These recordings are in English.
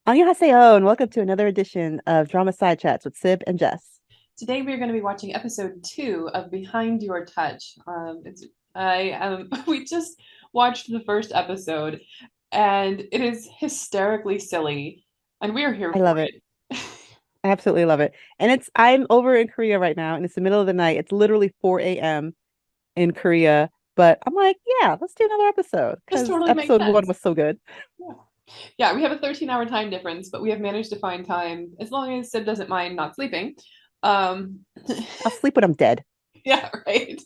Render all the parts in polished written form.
Annyeonghaseyo, and welcome to another edition of Drama Side Chats with Syb and Jess. Today we are going to be watching episode 2 of Behind Your Touch. It's I We just watched the first episode, and it is hysterically silly, and we are here I for love it. it. I absolutely love it. And I'm over in Korea right now, and it's the middle of the night. It's literally 4 a.m. in Korea. But I'm like, yeah, let's do another episode This because totally makes episode one sense. was so good. Yeah. Yeah, we have a 13-hour time difference, but we have managed to find time as long as Sid doesn't mind not sleeping. Um, I'll sleep when I'm dead. yeah, right.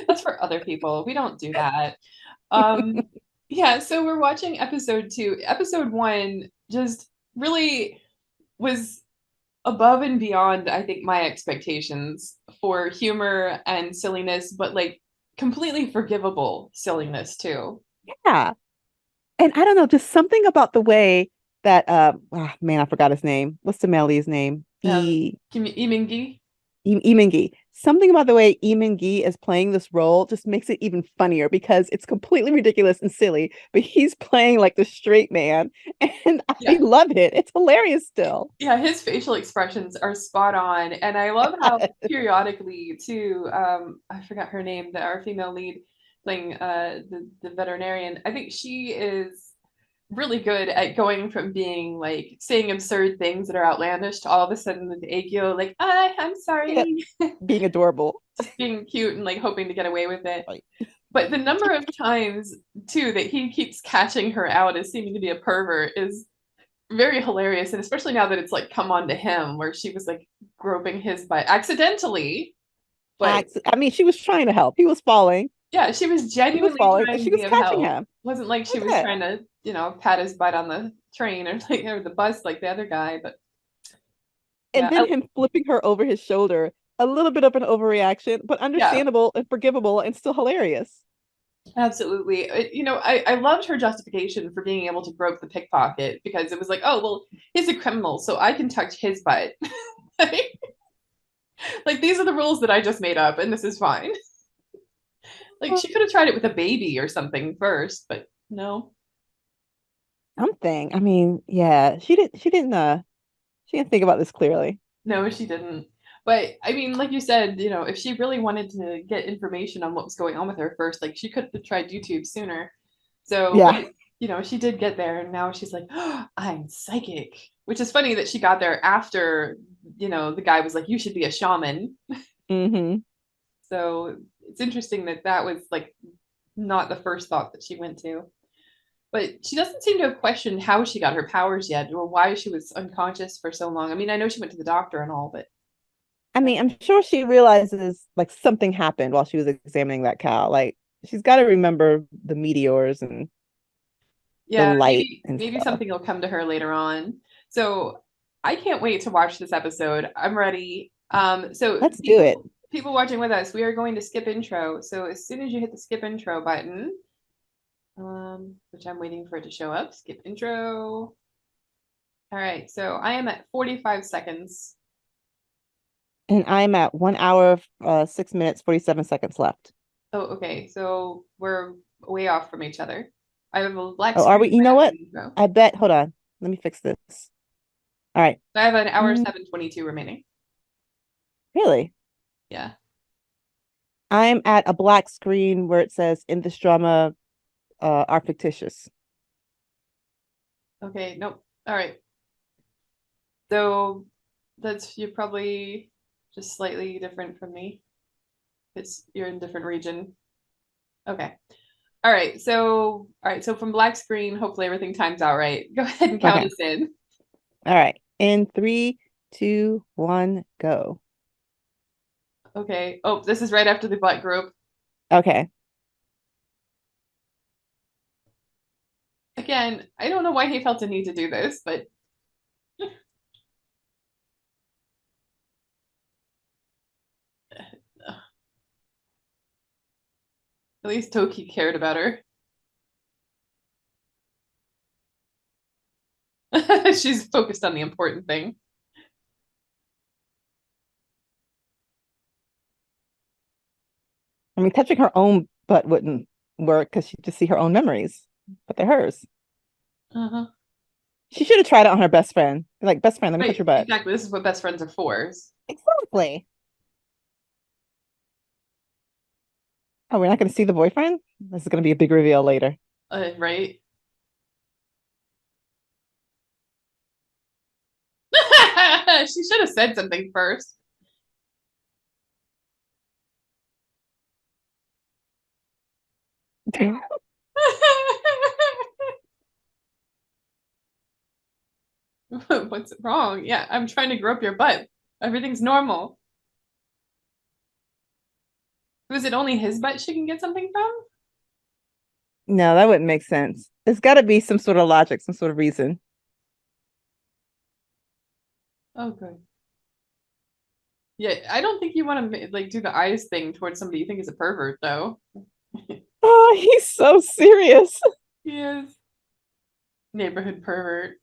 That's for other people. We don't do that. Um, yeah, so we're watching episode 2. Episode 1 just really was above and beyond, I think, my expectations for humor and silliness, but like completely forgivable silliness too. Yeah. And I don't know, just something about the way that man, I forgot his name. What's the Melly's name? Kim Imingi. Eamon. Something about the way Eamon is playing this role just makes it even funnier because it's completely ridiculous and silly, but he's playing like the straight man, and I Yeah. love it. It's hilarious still. Yeah, his facial expressions are spot on. And I love how periodically too, I forgot her name, our female lead playing the veterinarian. I think she is really good at going from being like saying absurd things that are outlandish to all of a sudden with Akio like I'm Yep, sorry, being adorable. just being cute and like hoping to get away with it. Like, But the number of times too that he keeps catching her out as seeming to be a pervert is very hilarious, and especially now that it's like come on to him where she was like groping his butt accidentally, but I mean, she was trying to help. He was falling. yeah, she was He was genuinely falling, and trying to she be was of catching help. him. It wasn't like she That's was it. trying to, pat his butt on the train or like or the bus like the other guy. But And yeah, then him flipping her over his shoulder, a little bit of an overreaction, but yeah, understandable and forgivable and still hilarious. absolutely. I loved her justification for being able to grope the pickpocket because it was like, oh well, he's a criminal, so I can touch his butt. Like these are the rules that I just made up, and this is fine. Like she could have tried it with a baby or something first, but no. Something. I mean, yeah, she didn't think about this clearly. No, she didn't. But I mean, like you said, if she really wanted to get information on what was going on with her first, like she could have tried YouTube sooner. So, but Yeah. she did get there, and now she's like, oh, I'm psychic, which is funny that she got there after, the guy was like, you should be a shaman. Hmm. So it's interesting that that was like not the first thought that she went to. But she doesn't seem to have questioned how she got her powers yet or why she was unconscious for so long. I mean, I know she went to the doctor and all, but I mean, I'm sure she realizes like something happened while she was examining that cow. Like she's got to remember the meteors and the yeah, light and maybe stuff. something will come to her later on. So I can't wait to watch this episode. I'm ready. So Let's do it. people watching with us, we are going to skip intro. So as soon as you hit the skip intro button, which I'm waiting for it to show up, skip intro. All right, so I am at 45 seconds. And I'm at 1 hour, 6 minutes, 47 seconds left. Oh, okay. So we're way off from each other. I have a black Oh, are we? screen You right know after what? the intro. I bet. Hold on. Let me fix this. All right. So I have an hour Mm, 7:22 remaining. really? Yeah. I'm at a black screen where it says in this drama are fictitious. Okay. Nope. All right. So you're probably just slightly different from me. You're in a different region. Okay. All right. So from black screen, hopefully everything times out right. Go ahead and count Okay. us in. All right. In three, two, one, go. Okay. Oh, this is right after the butt group. Okay. Again, I don't know why he felt a need to do this, but at least Toki cared about her. She's focused on the important thing. I mean, touching her own butt wouldn't work because she'd just see her own memories, but they're hers. Uh-huh. She should have tried it on her best friend. Like, best friend, let me touch Right, your butt. exactly. This is what best friends are for. Exactly. Oh, we're not going to see the boyfriend? This is going to be a big reveal later. Right? She should have said something first. What's wrong? Yeah, I'm trying to grope your butt. Everything's normal. Was it only his butt she can get something from? No, that wouldn't make sense. There's got to be some sort of logic, some sort of reason. Oh, good. Yeah, I don't think you want to like do the eyes thing towards somebody you think is a pervert, though. Oh, he's so serious. He is neighborhood pervert.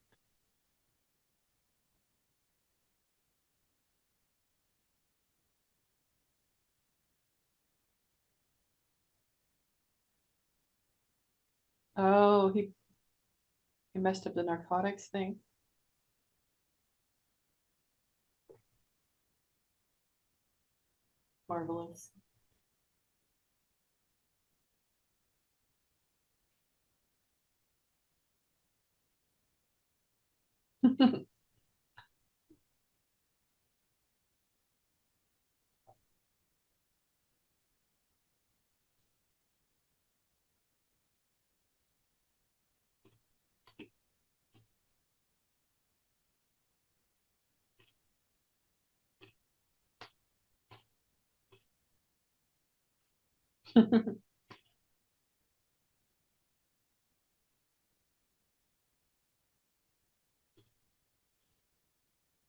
Oh, he messed up the narcotics thing. Marvelous.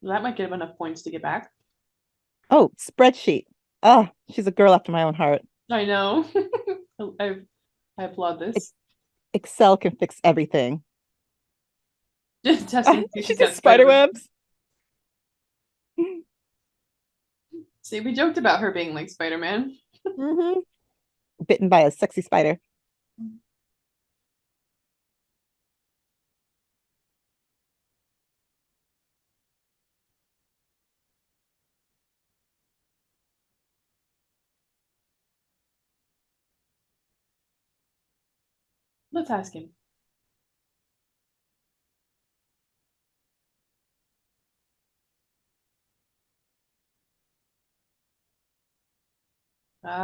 That might give him enough points to get back. Oh, spreadsheet. Oh, she's a girl after my own heart. I know. I I applaud Ex- this. Excel can fix everything. Just testing to see if She she's did got spider spider. webs. See, we joked about her being like Spider-Man. Hmm. Bitten by a sexy spider. Let's ask him.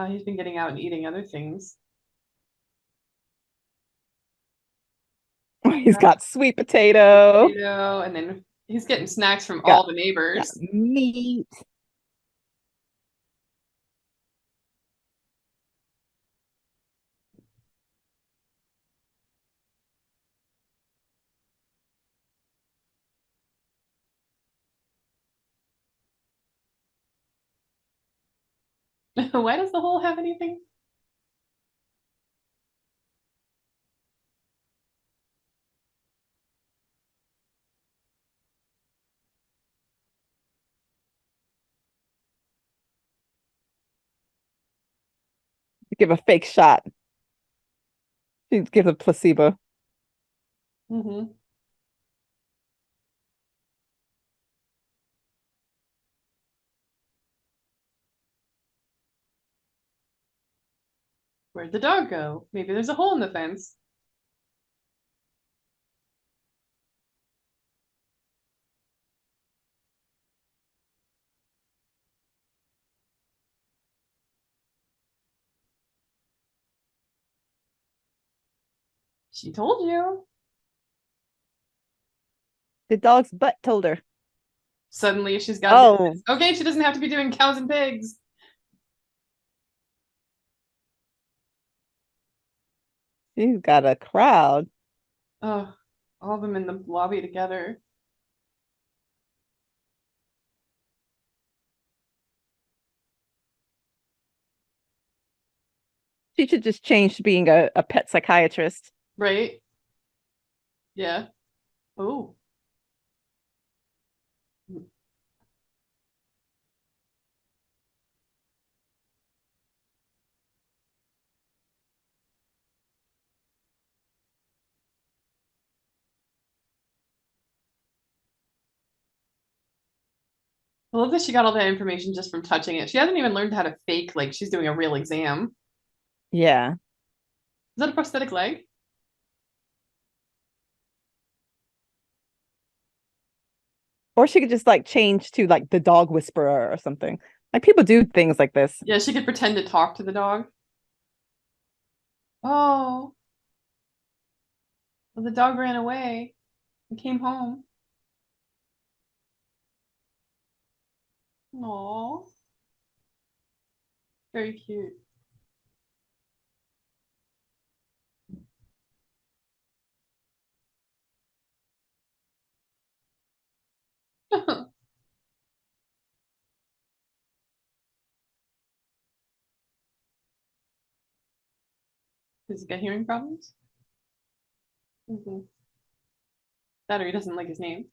He's been getting out and eating other things. He's got sweet potato. Potato, and then he's getting snacks from Got all the got neighbors. meat. Why does the hole have anything? Give a fake shot. Give a placebo. Mm-hmm. Where'd the dog go? Maybe there's a hole in the fence. She told you. The dog's butt told her. Suddenly she's got to do Oh, this. Okay, she doesn't have to be doing cows and pigs. she's got a crowd. Oh, all of them in the lobby together. She should just change to being a pet psychiatrist. Right? Yeah. Oh. I love that she got all that information just from touching it. She hasn't even learned how to fake like she's doing a real exam. Is Yeah. that a prosthetic leg? Or she could just like change to like the dog whisperer or something. Like people do things like this. Yeah, she could pretend to talk to the dog. Oh, well, the dog ran away and came home. Aw, very cute. Does he get hearing problems? Mm-hmm. That or he doesn't like his name.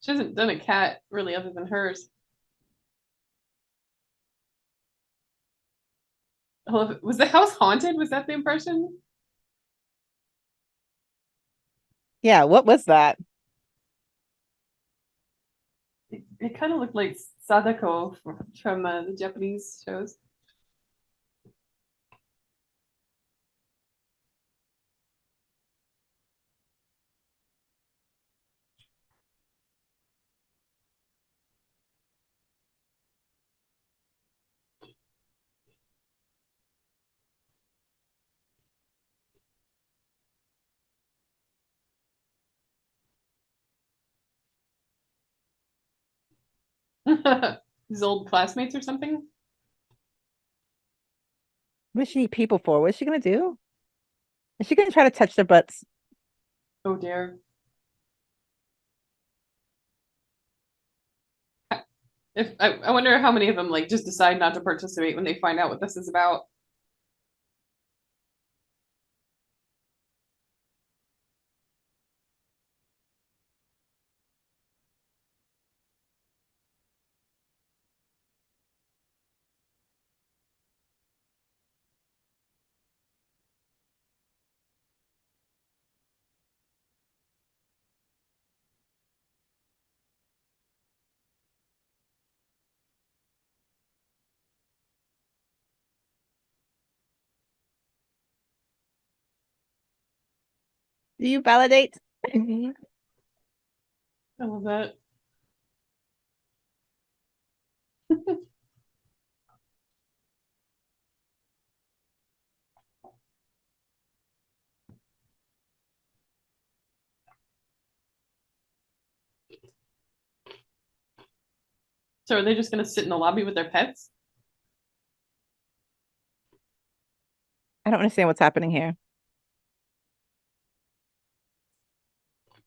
She hasn't done a cat really other than hers. Oh, was the house haunted? Was that the impression? Yeah, what was that? It kind of looked like Sadako from the Japanese shows. His old classmates or something? What does she need people for? What is she gonna do? Is she gonna try to touch their butts? Oh dear. If I wonder how many of them like just decide not to participate when they find out what this is about. Do you validate? I I love that. So are they just gonna sit in the lobby with their pets? don't understand what's happening here.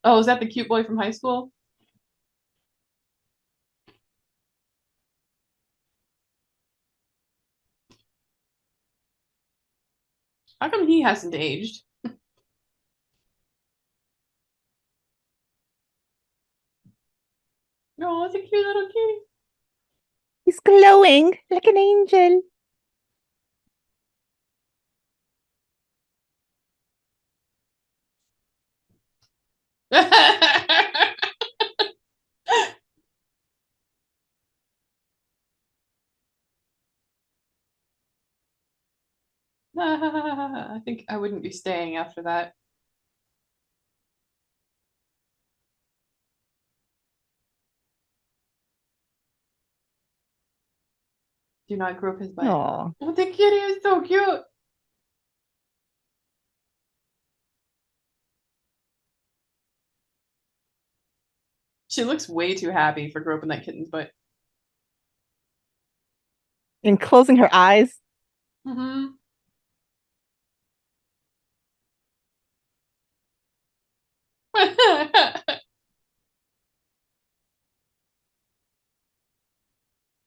Oh, is that the cute boy from high school? How come he hasn't aged? No, it's a cute little kitty. He's glowing like an angel. I think I wouldn't be staying after that. Do not grope his butt. Oh, Oh, the kitty is so cute. She looks way too happy for groping that kitten's butt. and closing her eyes. Mm-hmm.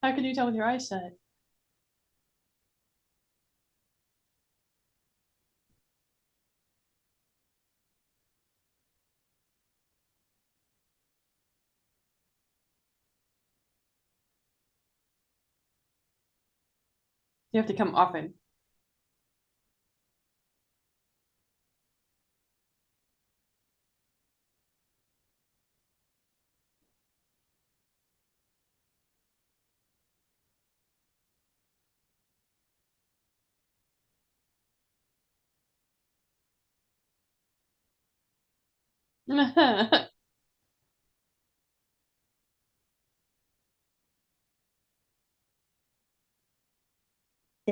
How can you tell with your eyes shut? You have to come often.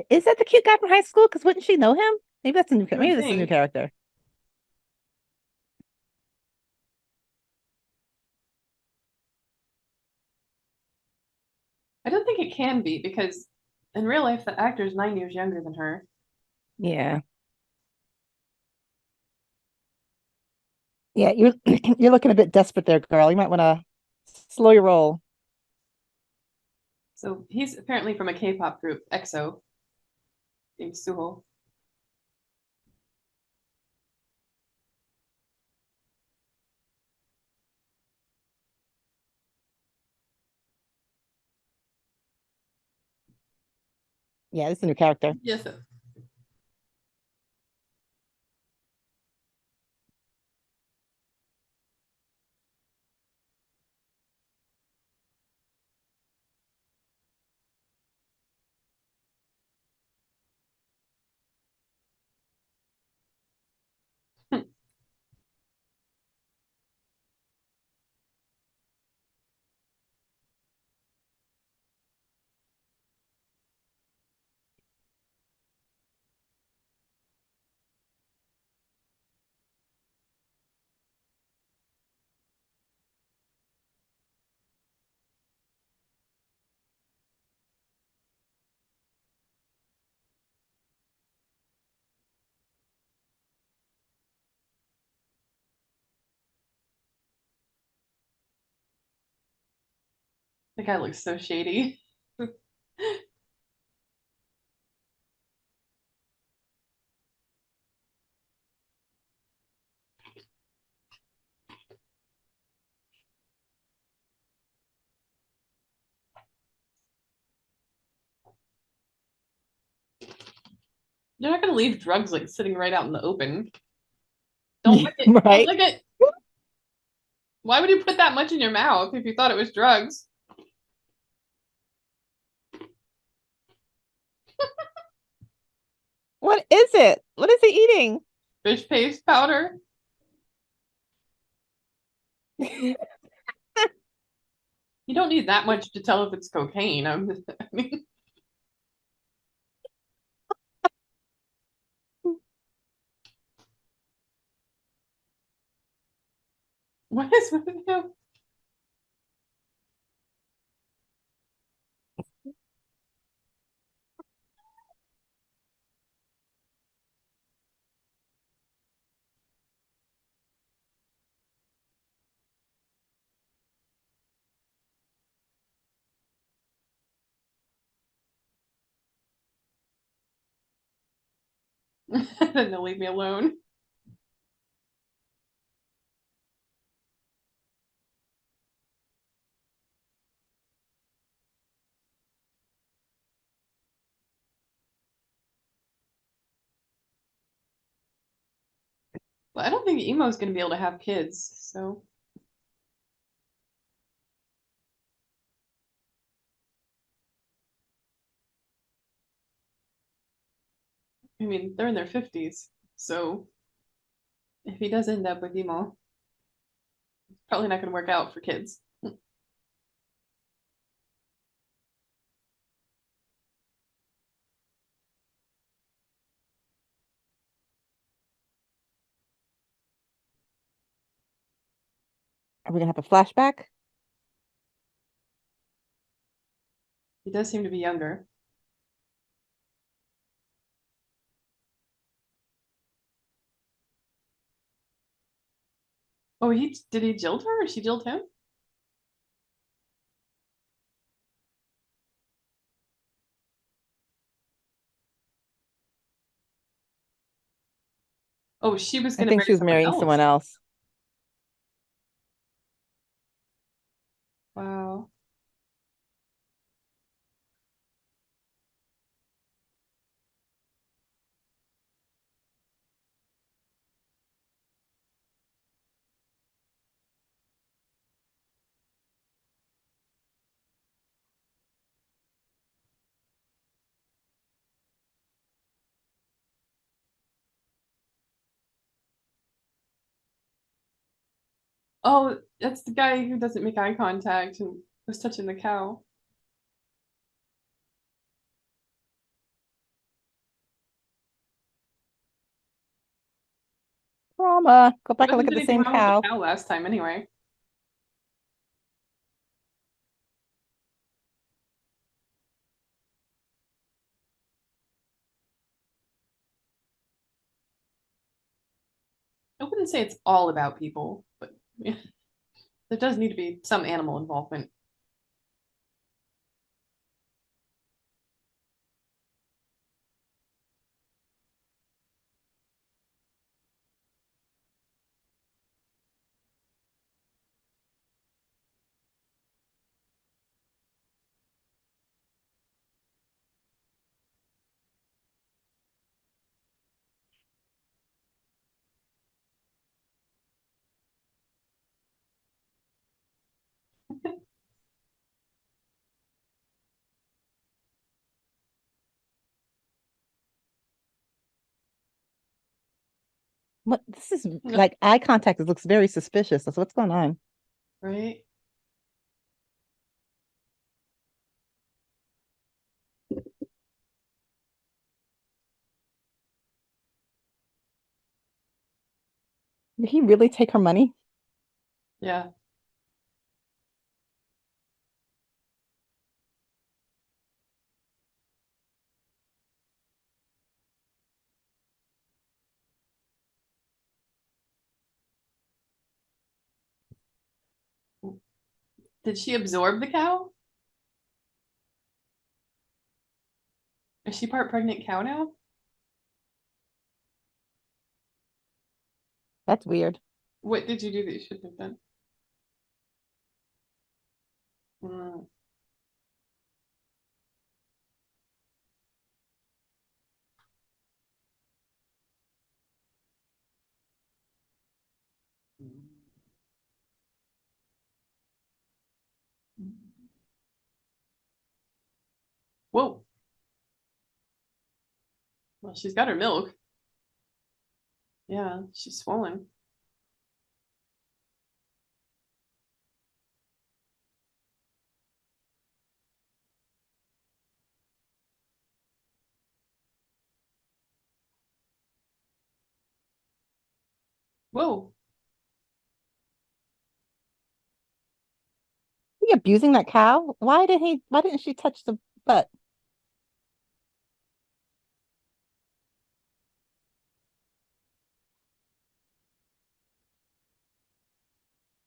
Is that the cute guy from high school? Because wouldn't she know him? Maybe that's a new. You would Maybe this is a new think. character. I don't think it can be because in real life the actor is 9 years younger than her. Yeah, yeah. You're you're looking a bit desperate there, girl. You might want to slow your roll. So he's apparently from a K-pop group, EXO, named Suho. Yeah, this is a new character. Yes. The guy looks so shady. You're not gonna leave drugs like sitting right out in the open. Don't lick it. Don't Right? lick it. Why would you put that much in your mouth if you thought it was drugs? What is it? What is he eating? Fish paste powder? You don't need that much to tell if it's cocaine. I mean, what is with him? Then they'll leave me alone. Well, I don't think Emo's gonna be able to have kids. So, I mean, they're in their 50s. So, if he does end up with Emo, probably not gonna work out for kids. Are we gonna have a flashback? He does seem to be younger. Oh, he did he jilt her or she jilt him? Oh, she was I gonna think marry she was someone marrying someone else. else. Wow. Oh, that's the guy who doesn't make eye contact and was touching the cow. Trauma. Go There back and look wasn't at the anything same wrong with the cow. cow last time anyway. I wouldn't say it's all about people, but yeah, there does need to be some animal involvement. What this is like eye contact. It looks very suspicious. That's what's going on. Right? Did he really take her money? Yeah. Did she absorb the cow? Is she part pregnant cow now? That's weird. What did you do that you shouldn't have done? Mm. Whoa. Well, she's got her milk. Yeah, she's swollen. Whoa. He abusing that cow? Why didn't she touch the butt?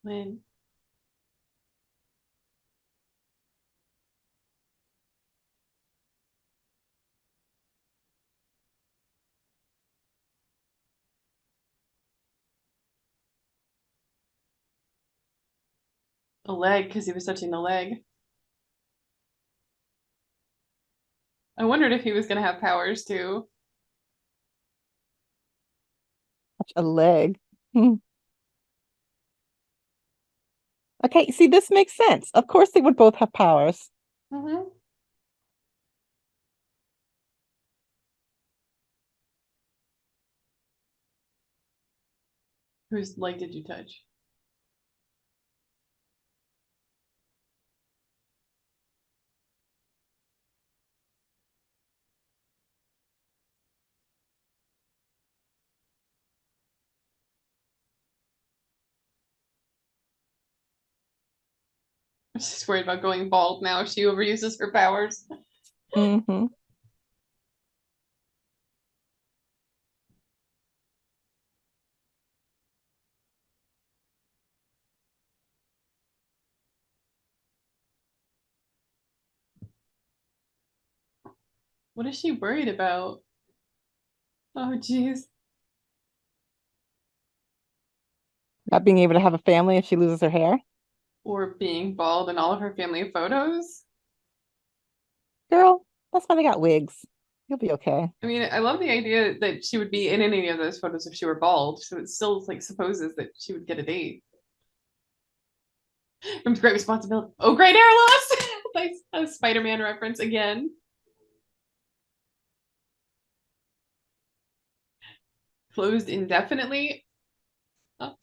Man. A leg because he was touching the leg. I wondered if he was gonna have powers too. Touch a leg. Hmm. Okay, see, this makes sense. Of course they would both have powers. Mm-hmm. Whose leg did you touch? She's worried about going bald now if she overuses her powers. Hmm. What is she worried about? Oh, geez. Not being able to have a family if she loses her hair. Or being bald in all of her family photos. Girl, that's why they got wigs. You'll be okay. I mean, I love the idea that she would be in any of those photos if she were bald. So it still like supposes that she would get a date. Comes great responsibility. Oh, great air loss! Nice a Spider-Man reference again. Closed indefinitely. Oh,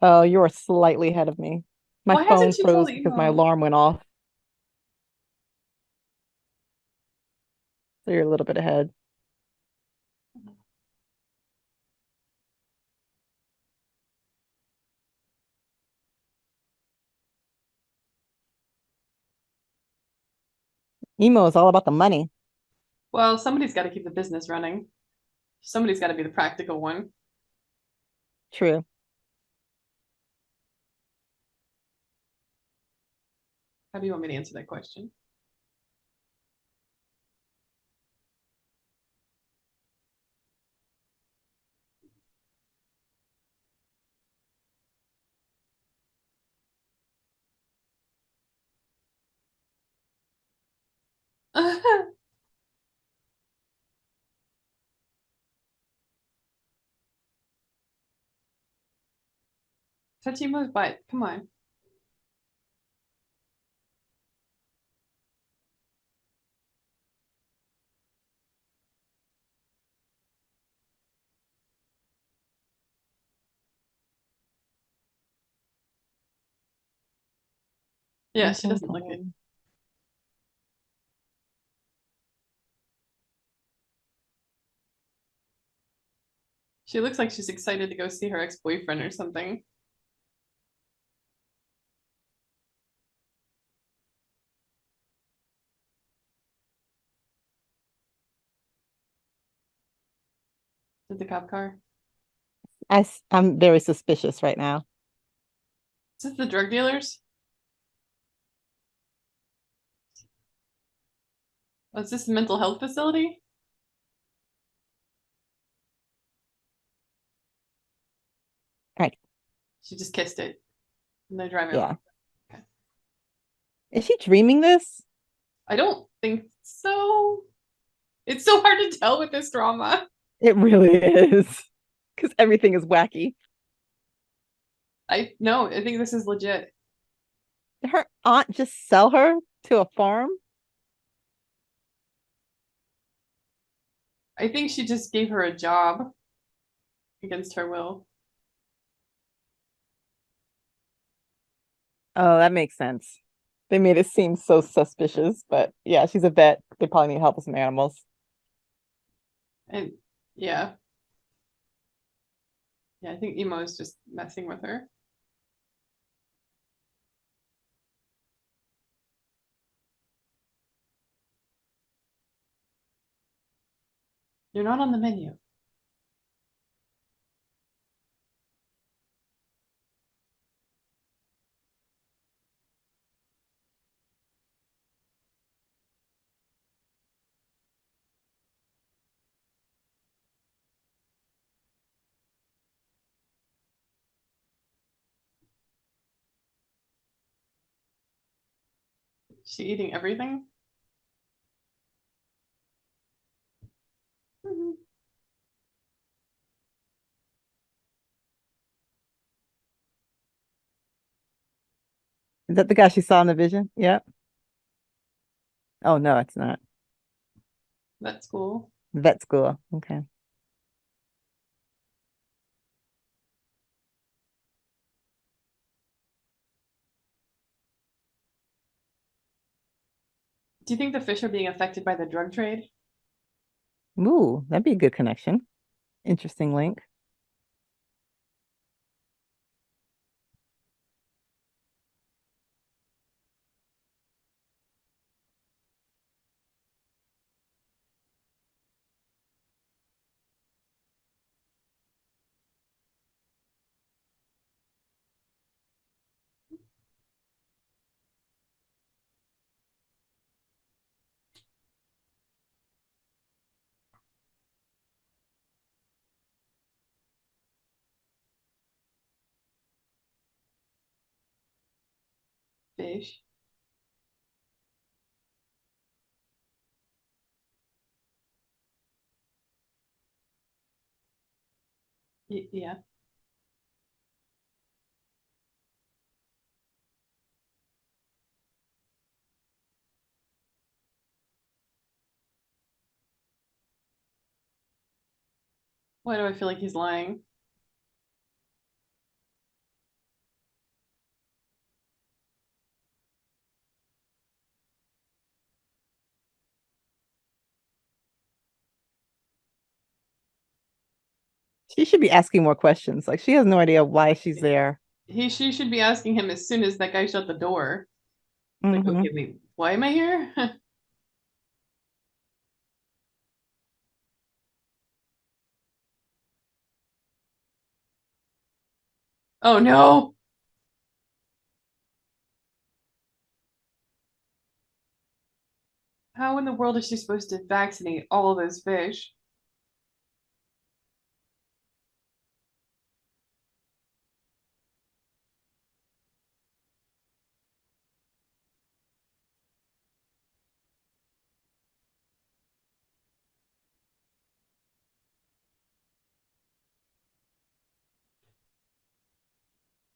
Oh, you are slightly ahead of me. My Why hasn't phone she told froze because my Emo? alarm went off. So you're a little bit ahead. Emo is all about the money. Well, somebody's got to keep the business running. Somebody's got to be the practical one. True. How do you want me to answer that question? Touch Emo's butt. Come on. Yeah, Dun, she dun, doesn't look it. dun. She looks like she's excited to go see her ex-boyfriend or something. Did the cop car? I'm very suspicious right now. Is this the drug dealers? Oh, is this the mental health facility? Right. She just kissed it and they're driving off. Yeah. Okay. Is she dreaming this? I don't think so. It's so hard to tell with this drama. It really is. Because everything is wacky. I no, I think this is legit. Did her aunt just sell her to a farm? I think she just gave her a job against her will. Oh, that makes sense. They made it seem so suspicious, but yeah, she's a vet. They probably need help with some animals. And yeah, yeah, I think Emo is just messing with her. You're not on the menu. She eating everything? Mhm. Is that the guy she saw in the vision? Yeah. Oh no, it's not. That's cool. Vet school. Okay. Do you think the fish are being affected by the drug trade? Ooh, that'd be a good connection. Interesting link. Fish. Yeah. Why do I feel like he's lying? She should be asking more questions. Like she has no idea why she's there. She should be asking him as soon as that guy shut the door. Like, okay, Hmm. wait, why am I here? Oh no! How in the world is she supposed to vaccinate all of those fish?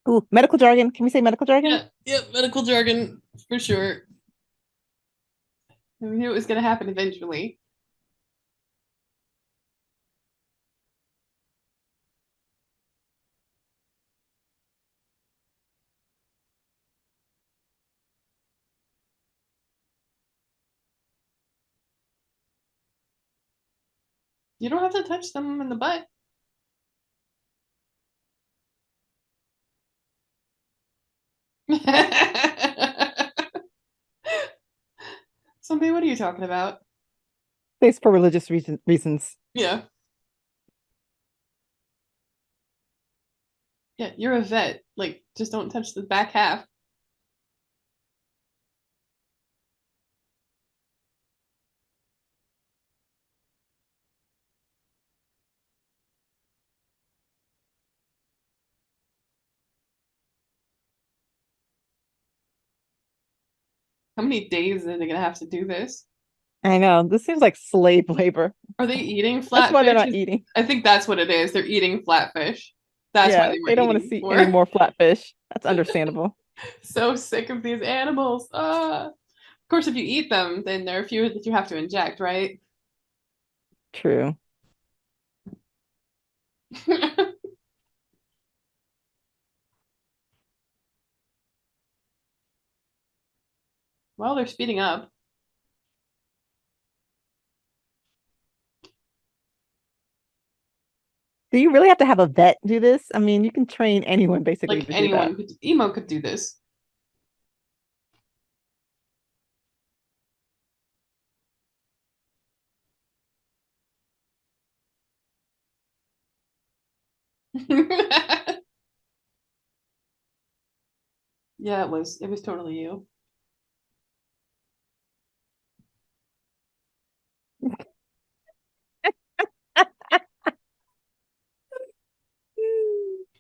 Ooh, medical jargon. Can we say medical jargon? Yeah, yeah, medical jargon for sure. We knew it was going to happen eventually. You don't have to touch them in the butt. Somebody, what are you talking about? It's for religious reasons. Yeah, yeah, you're a vet. Like, just don't touch the back half. How many days are they going to have to do this? I know. This seems like slave labor. Are they eating That's why they're flatfish? not eating. I think that's what it is. They're eating flatfish. That's why Yeah, they they weren't don't want to eating see any before. more flatfish. That's understandable. So sick of these animals. Of course, if you eat them, then there are a few that you have to inject, right? True. Well, they're speeding up. Do you really have to have a vet do this? I mean, you can train anyone basically Like to do that. anyone could, emo could do this. Yeah, it was. It was totally you.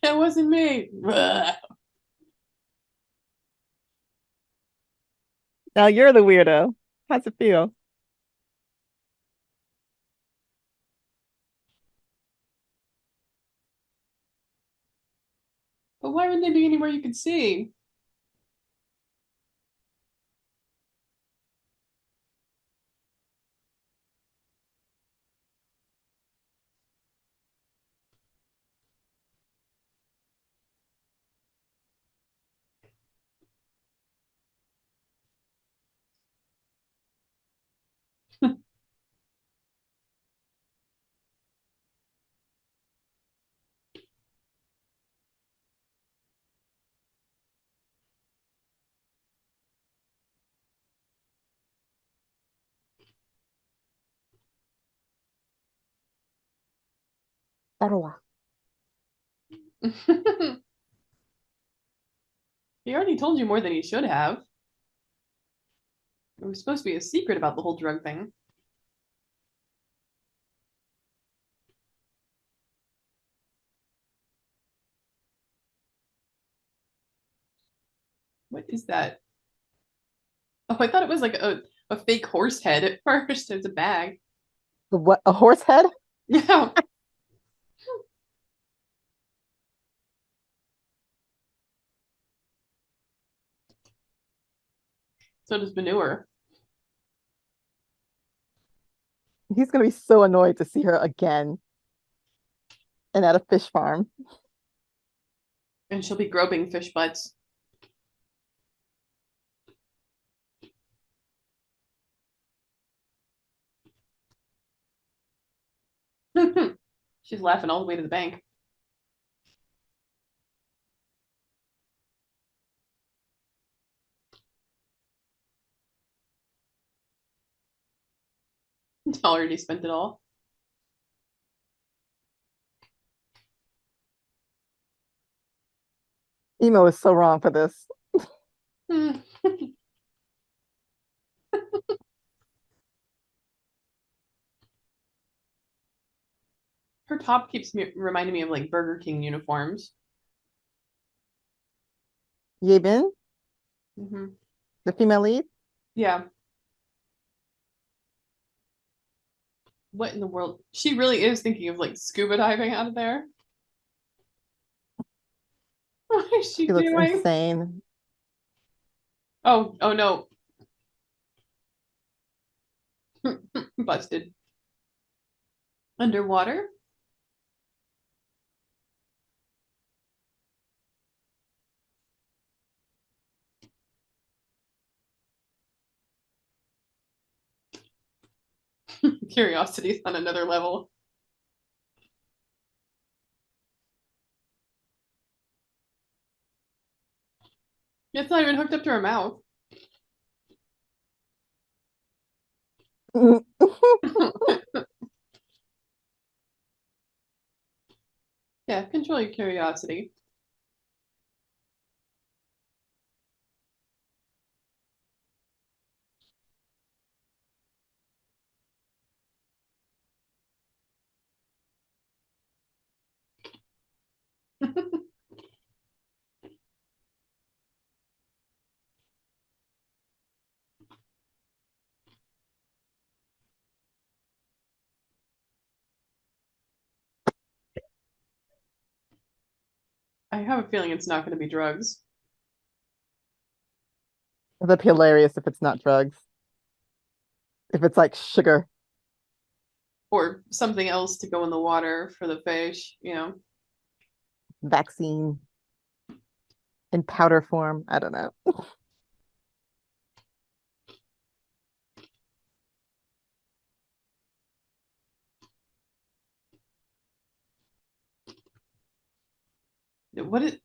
That wasn't me. Ugh. Now you're the weirdo. How's it feel? But why would they be anywhere you could see? Ottawa. He already told you more than he should have. It was supposed to be a secret about the whole drug thing. What is that? Oh, I thought it was like a fake horse head at first. It's a bag. What? A horse head? Yeah. So does manure. He's gonna be so annoyed to see her again and at a fish farm. And she'll be groping fish butts. She's laughing all the way to the bank. Already spent it all. Emo is so wrong for this. Hmm. Her top keeps reminding me of like Burger King uniforms. Yebin, Hmm. the female lead. Yeah. What in the world? She really is thinking of like scuba diving out of there. What is she She looks doing? insane. Oh, oh no. Busted. Underwater? Curiosity's on another level. It's not even hooked up to her mouth. Yeah, control your curiosity. I have a feeling it's not going to be drugs That'd be hilarious if it's not drugs. If it's like sugar, or something else to go in the water for the fish, you know. vaccine in powder form. I don't know. What it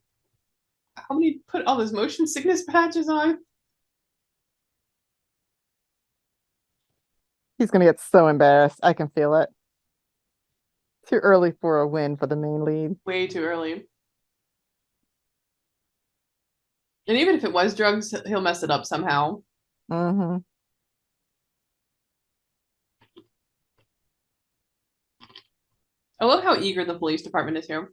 how many put all those motion sickness patches on? He's gonna get so embarrassed. I can feel it. Too early for a win for the main lead. Way too early. And even if it was drugs, he'll mess it up somehow. Hmm. I love how eager the police department is here.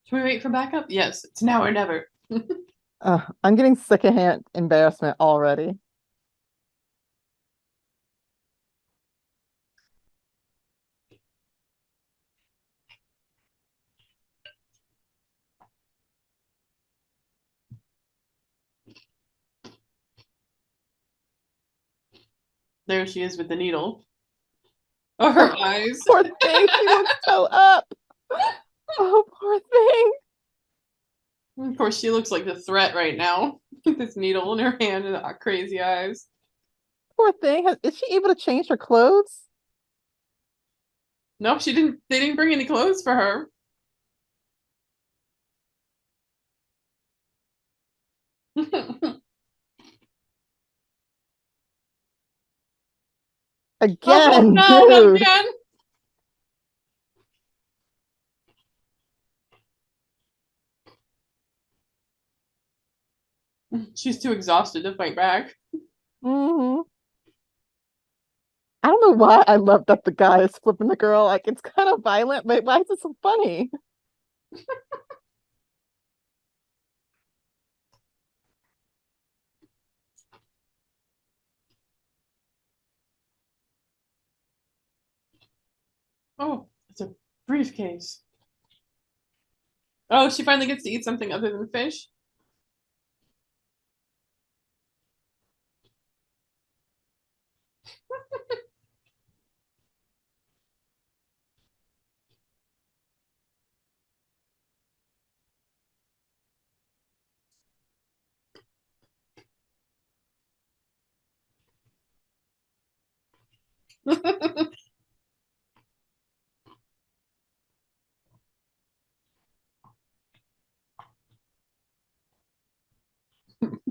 Should we wait for backup? Yes, it's now or never. I'm getting secondhand embarrassment already. There she is with the needle. Oh, her eyes. Poor thing, she looks so up. Oh, poor thing. Of course, she looks like the threat right now with this needle in her hand and crazy eyes. Poor thing. Is she able to change her clothes? No, she didn't. They didn't bring any clothes for her. Oh Again, no, not dude. again! She's too exhausted to fight back. Hmm. I don't know why I love that the guy is flipping the girl. Like it's kind of violent, but why is it so funny? Oh, it's a briefcase. Oh, she finally gets to eat something other than fish.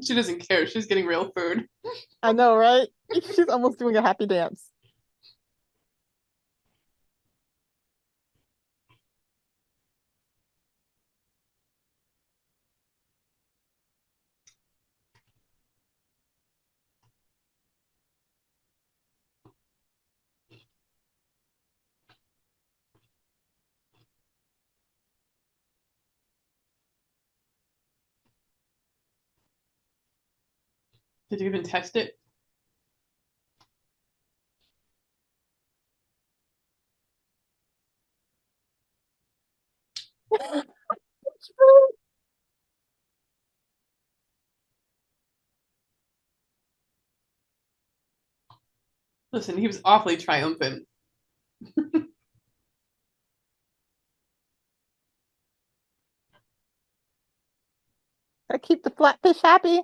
She doesn't care. She's getting real food. I know, right? She's almost doing a happy dance. Did you even test it? Listen, he was awfully triumphant. I keep the flatfish happy.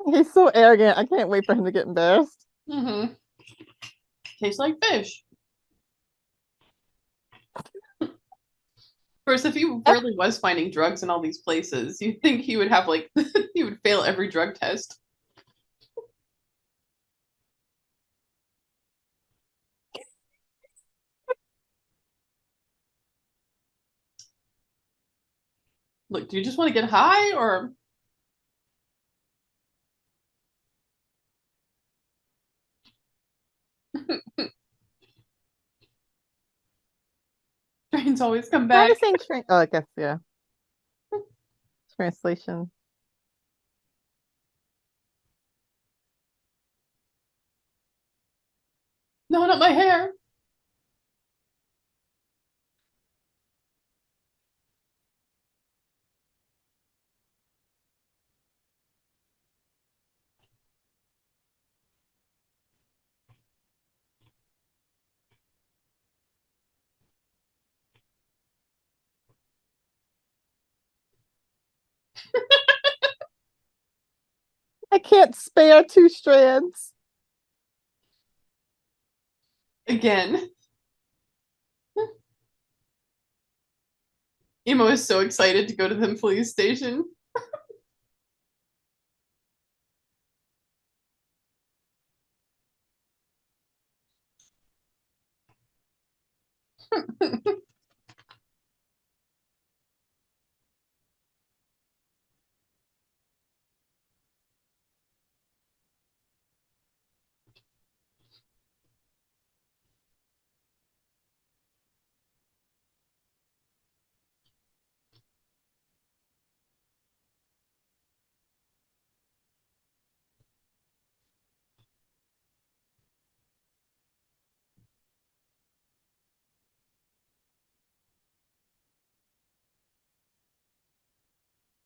He's so arrogant. I can't wait for him to get embarrassed. Mm-hmm. Tastes like fish. Of course, if he really was finding drugs in all these places, you'd think he would have like he would fail every drug test. Look, do you just want to get high or trains always come Kind back? of saying train. Oh, I guess, yeah. Translation. No, not my hair. I can't spare two strands. Again. Emo is so excited to go to the police station.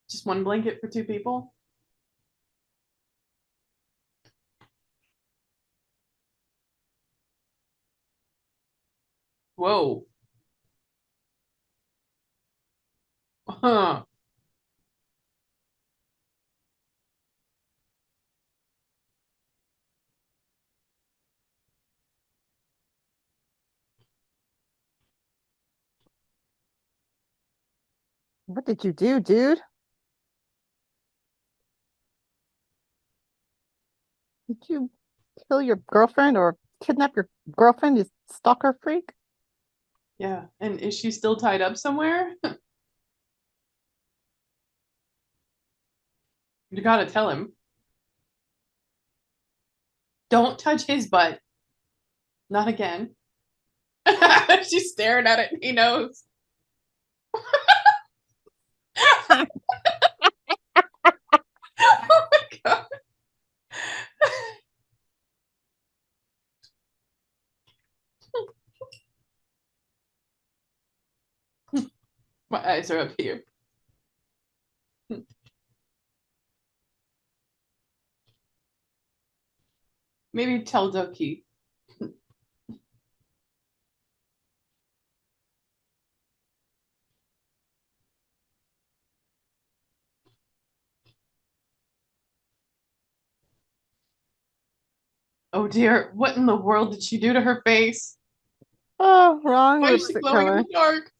Just one blanket for two people. Whoa. Huh. What did you do, dude? Did you kill your girlfriend or kidnap your girlfriend, you stalker freak? Yeah. And is she still tied up somewhere? You gotta tell him. Don't touch his butt. Not again. She's staring at it. He knows. Oh my god. My eyes are up here. Maybe tell Doki. Oh dear, what in the world did she do to her face? Oh, wrong Why is she lipstick glowing in color. the dark?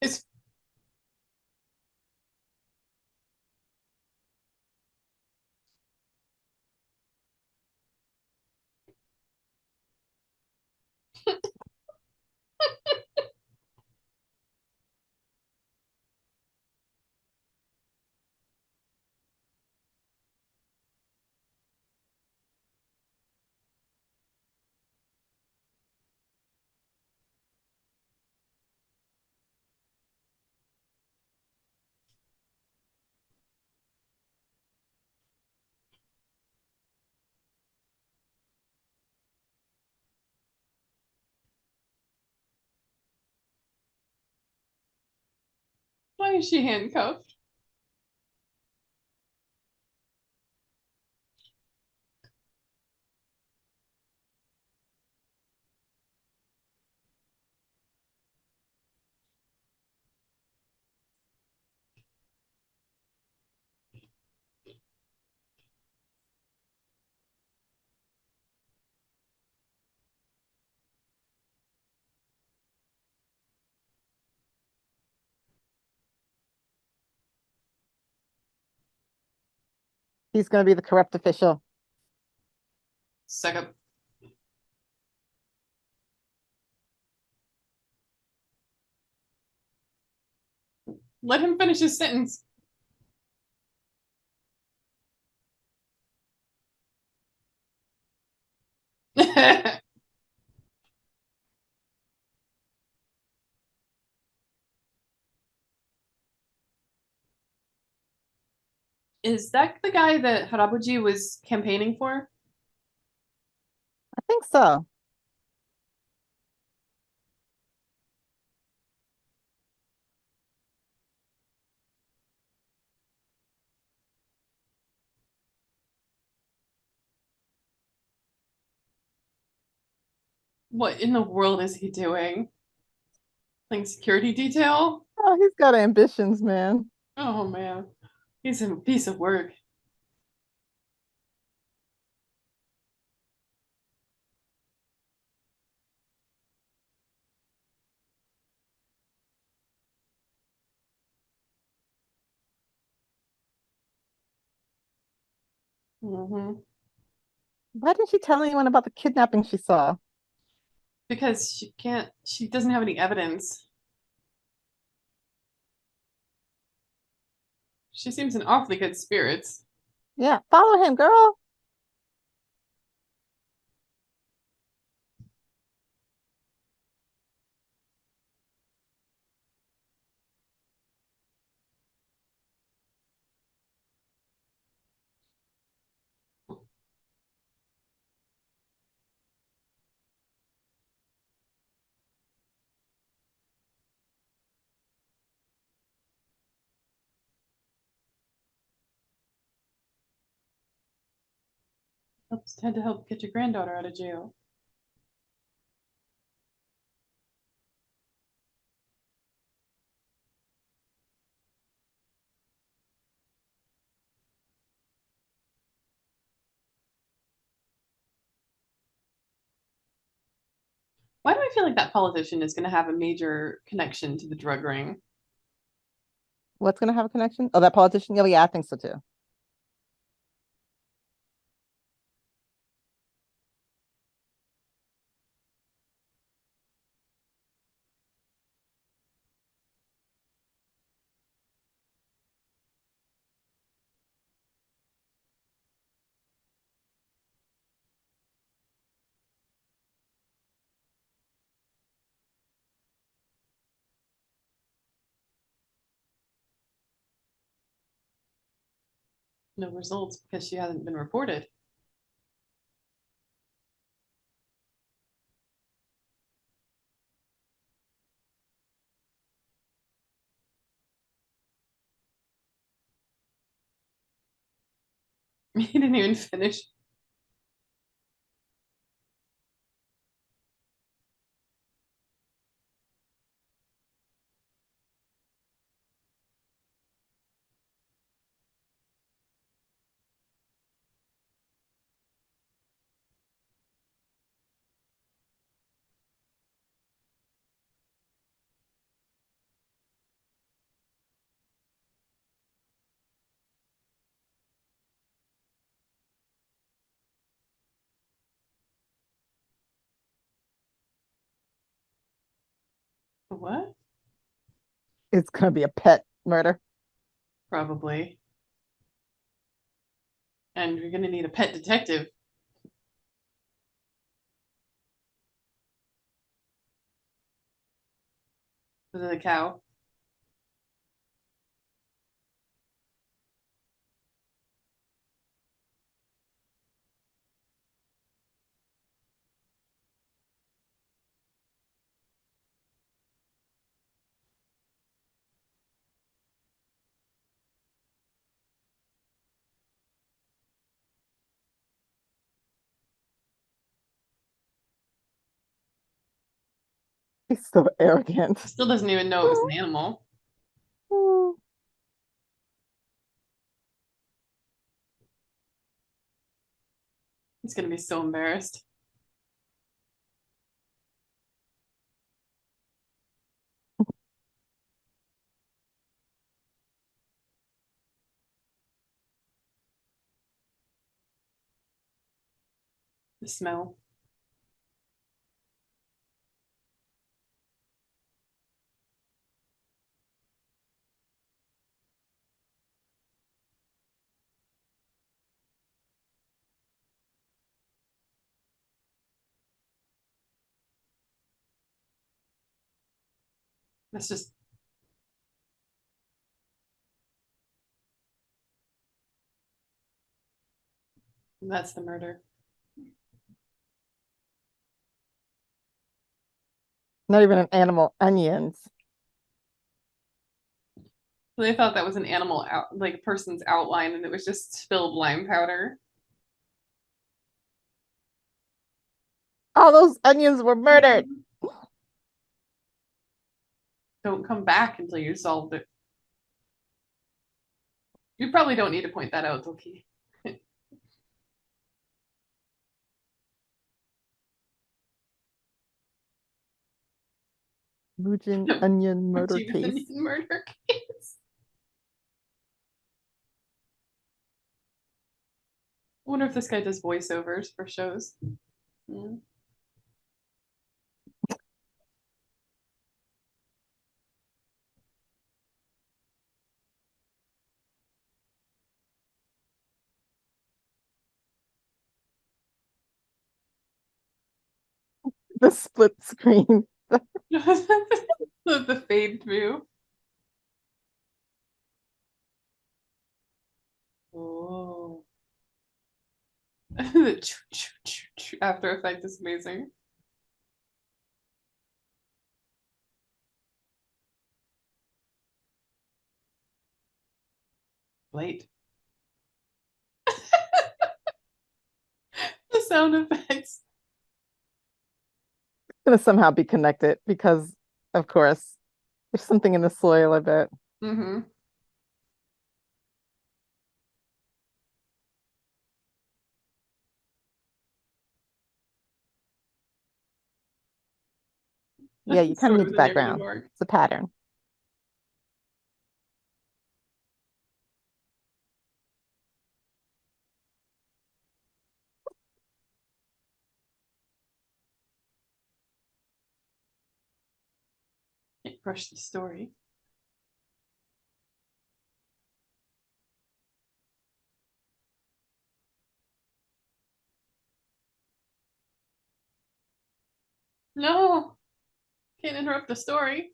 It's, why is she handcuffed? He's going to be the corrupt official. Second. Let him finish his sentence. Is that the guy that Harabuji was campaigning for? I think so. What in the world is he doing? Like security detail? Oh, he's got ambitions, man. Oh man, he's a piece of work. Hmm. Why didn't she tell anyone about the kidnapping she saw? Because she can't, she doesn't have any evidence. She seems in awfully good spirits. Yeah, follow him, girl. Had to help get your granddaughter out of jail. Why do I feel like that politician is going to have a major connection to the drug ring? What's going to have a connection? Oh, that politician? Oh, yeah, I think so too. No results because she hasn't been reported. He didn't even finish. What? It's gonna be a pet murder. Probably. And you're gonna need a pet detective. Was it a cow? He's so arrogant. Still doesn't even know it was an animal. He's gonna be so embarrassed. The smell. That's just that's the murder. Not even an animal. Onions. So they thought that was an animal out like a person's outline and it was just spilled lime powder. All those onions were murdered. Don't come back until you solved it. You probably don't need to point that out, Doki. Mujin onion murder case. Murder case. I wonder if this guy does voiceovers for shows. Yeah. The split screen. The fade view. Oh. The after effect is amazing. Wait. The sound effects. Gonna somehow be connected because, of course, there's something in the soil, I bet. Mm-hmm. Yeah, you kind of Sort need of the the name of the background. mark. It's a pattern. Can't crush the story. No, can't interrupt the story.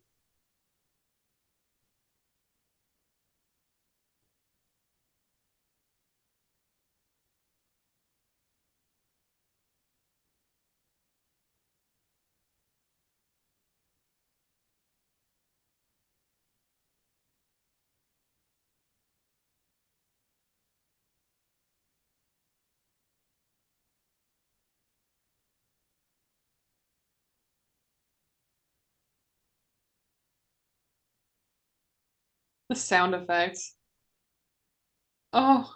The sound effects. Oh,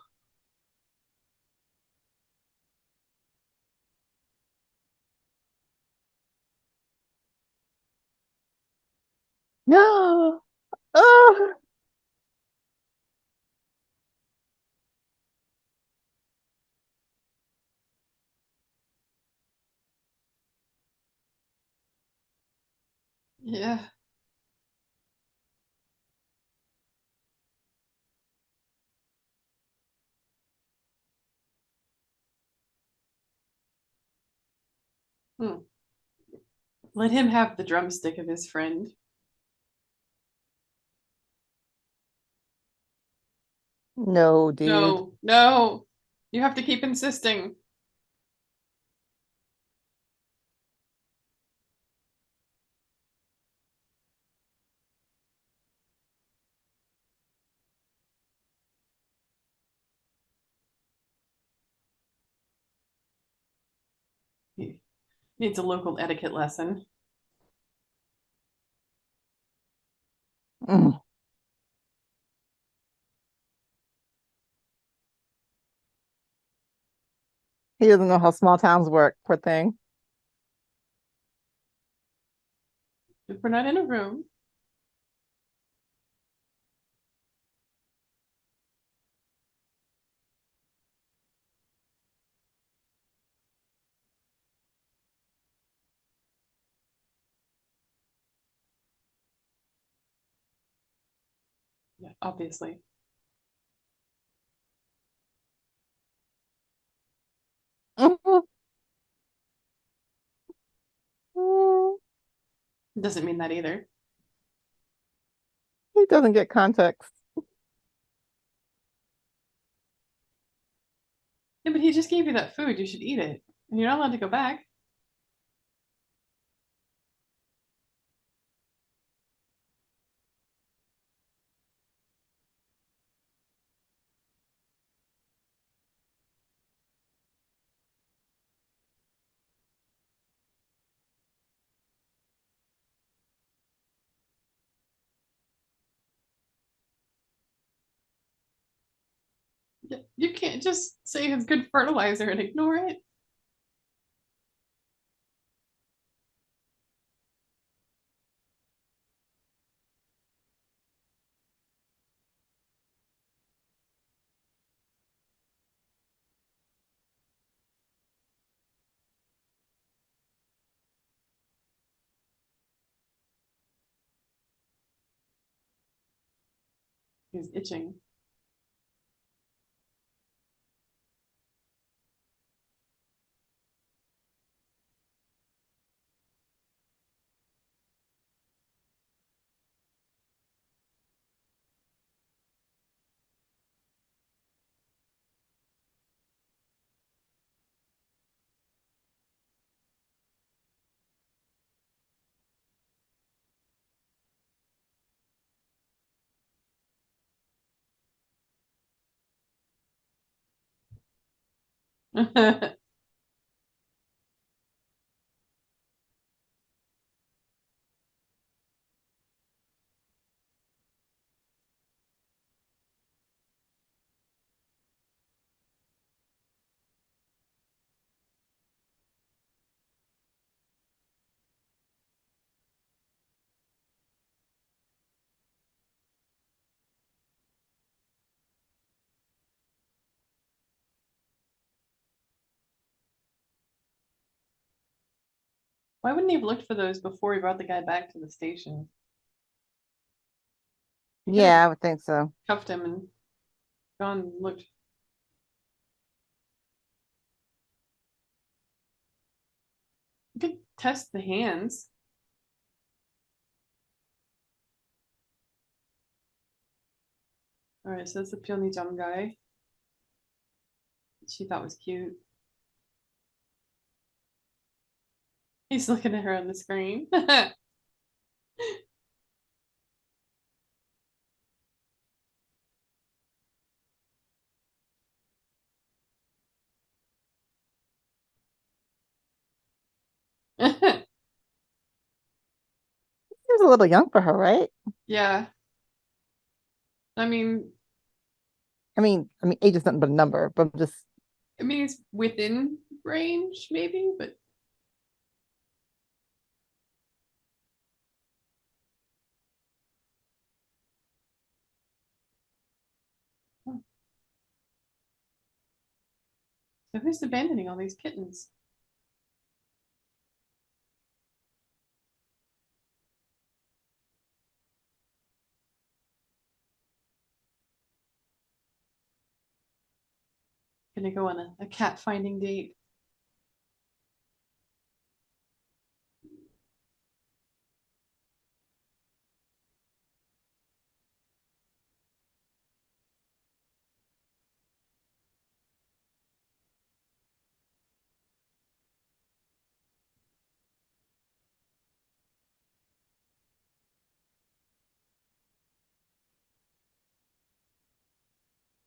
No. Oh, yeah. Hmm. Let him have the drumstick of his friend. no, dude. No, no. You have to keep insisting. He needs a local etiquette lesson. Mm. He doesn't know how small towns work, poor thing. If we're not in a room, yeah, obviously. Mhm. Mm. Doesn't mean that either. He doesn't get context. Yeah, but he just gave you that food. You should eat it. And you're not allowed to go back. You can't just say it's good fertilizer and ignore it. He's itching. Why wouldn't he have looked for those before he brought the guy back to the station? He could have Yeah, I would think so. cuffed him and gone and looked. You could test the hands. All right, so that's the peony jump guy. She thought was cute. He's looking at her on the screen. He was a little young for her, right? Yeah, I mean, age is nothing but a number, but I'm just it's within range, maybe, but oh, so who's abandoning all these kittens? Gonna go on a cat finding date.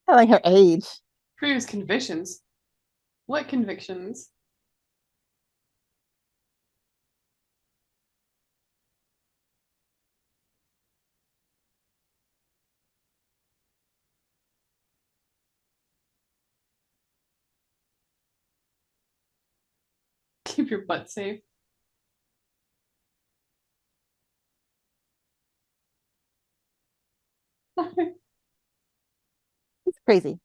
telling her age. Proves convictions. What convictions? Keep your butt safe. It's crazy.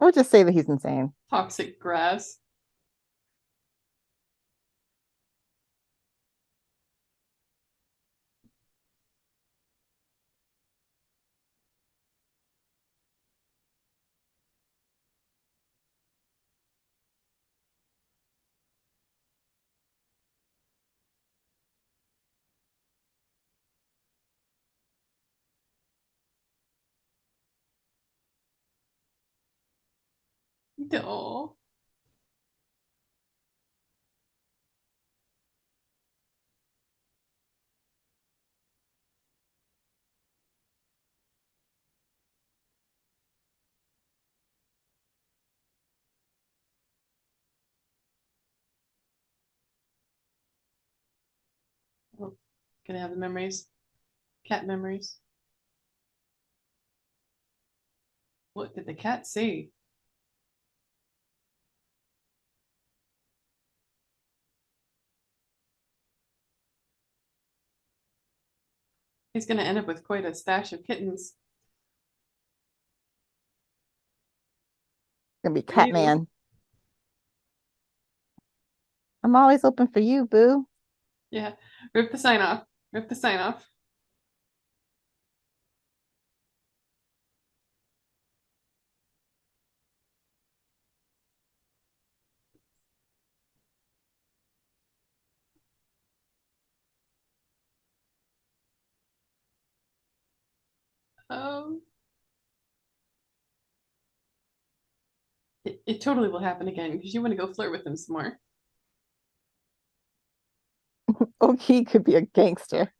I would just say that he's insane. Toxic grass. Oh, oh, gonna have the memories. Cat memories. What did the cat say? He's gonna end up with quite a stash of kittens. Gonna be For you. Catman. I'm always open for you, boo. Yeah. Rip the sign off. Rip the sign off. Um, it totally will happen again because you want to go flirt with him some more. Oh, he could be a gangster.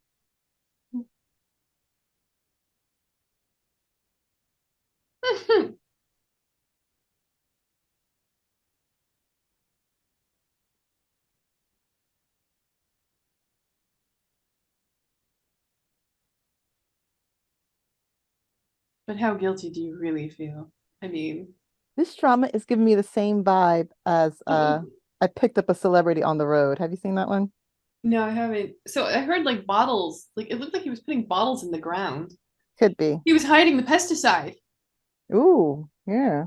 But how guilty do you really feel? I mean, This drama is giving me the same vibe as oh, I picked up a celebrity on the road. Have you seen that one? no, I haven't. So I heard like bottles, like it looked like he was putting bottles in the ground. Could be. He was hiding the pesticide. Ooh, yeah.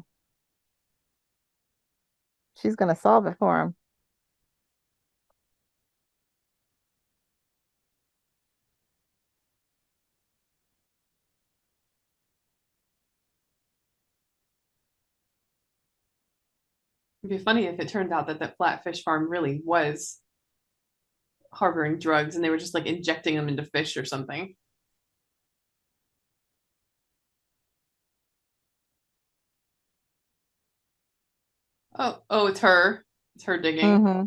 She's gonna solve it for him. It'd be funny if it turned out that that flatfish farm really was harboring drugs and they were just like injecting them into fish or something. Oh, oh, it's her. It's her digging. Mm-hmm.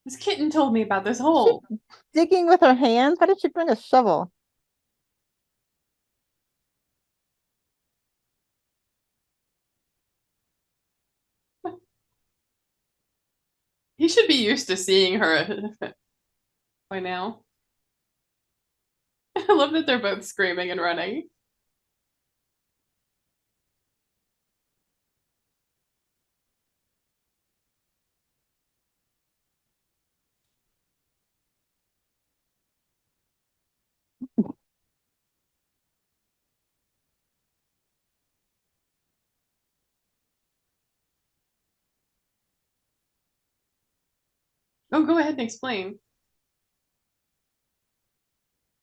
This kitten told me about this She hole. digging with her hands? Why did she bring a shovel? should be used to seeing her by now. I love that they're both screaming and running. Oh, go ahead and explain.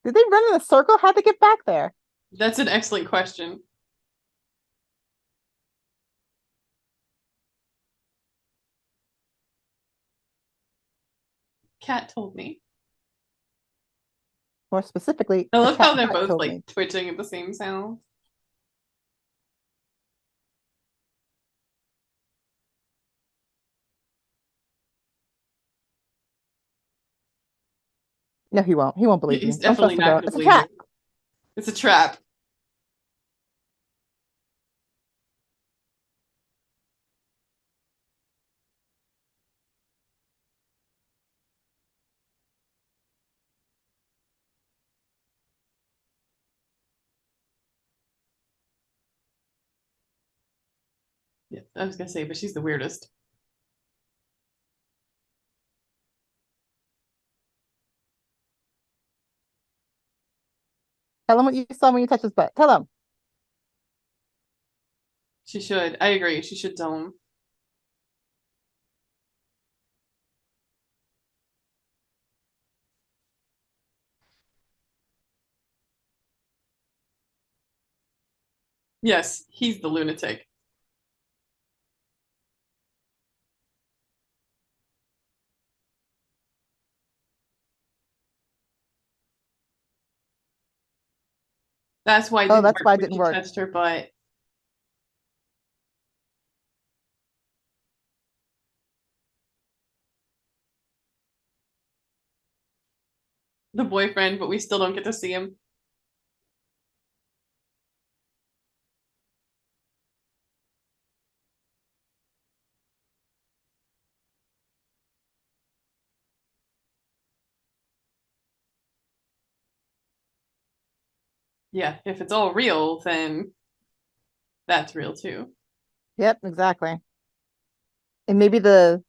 Did they run in a circle? How'd they get back there? That's an excellent question. Cat told me. More specifically, I a love how cat they're butt both told like me. twitching at the same sound. No, he won't. He won't believe He's you. Don't definitely trust the not girl. going to It's a believe cat. it. It's a trap. Yeah, I was gonna say, but she's the weirdest. Tell him what you saw when you touched his butt. Tell him. She should. I agree. She should tell him. Yes, he's the lunatic. That's why it Oh, didn't that's work why it when didn't he work. touched her butt. The boyfriend, but we still don't get to see him. Yeah, if it's all real, then that's real too. Yep, exactly. And maybe the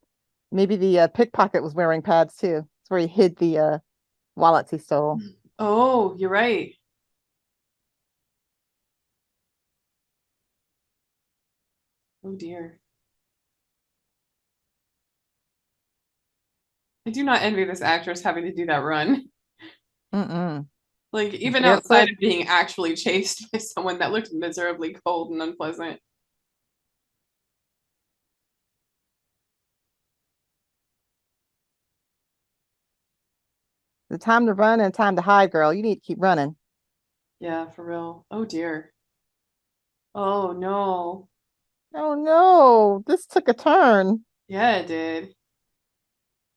pickpocket was wearing pads too. It's where he hid the wallets he stole. Oh, you're right. Oh dear. I do not envy this actress having to do that run. Mm-mm. Like, even outside Barefoot. of being actually chased by someone that looked miserably cold and unpleasant. The time to run and time to hide, girl. You need to keep running. Yeah, for real. Oh dear. Oh no. Oh no, this took a turn. Yeah, it did.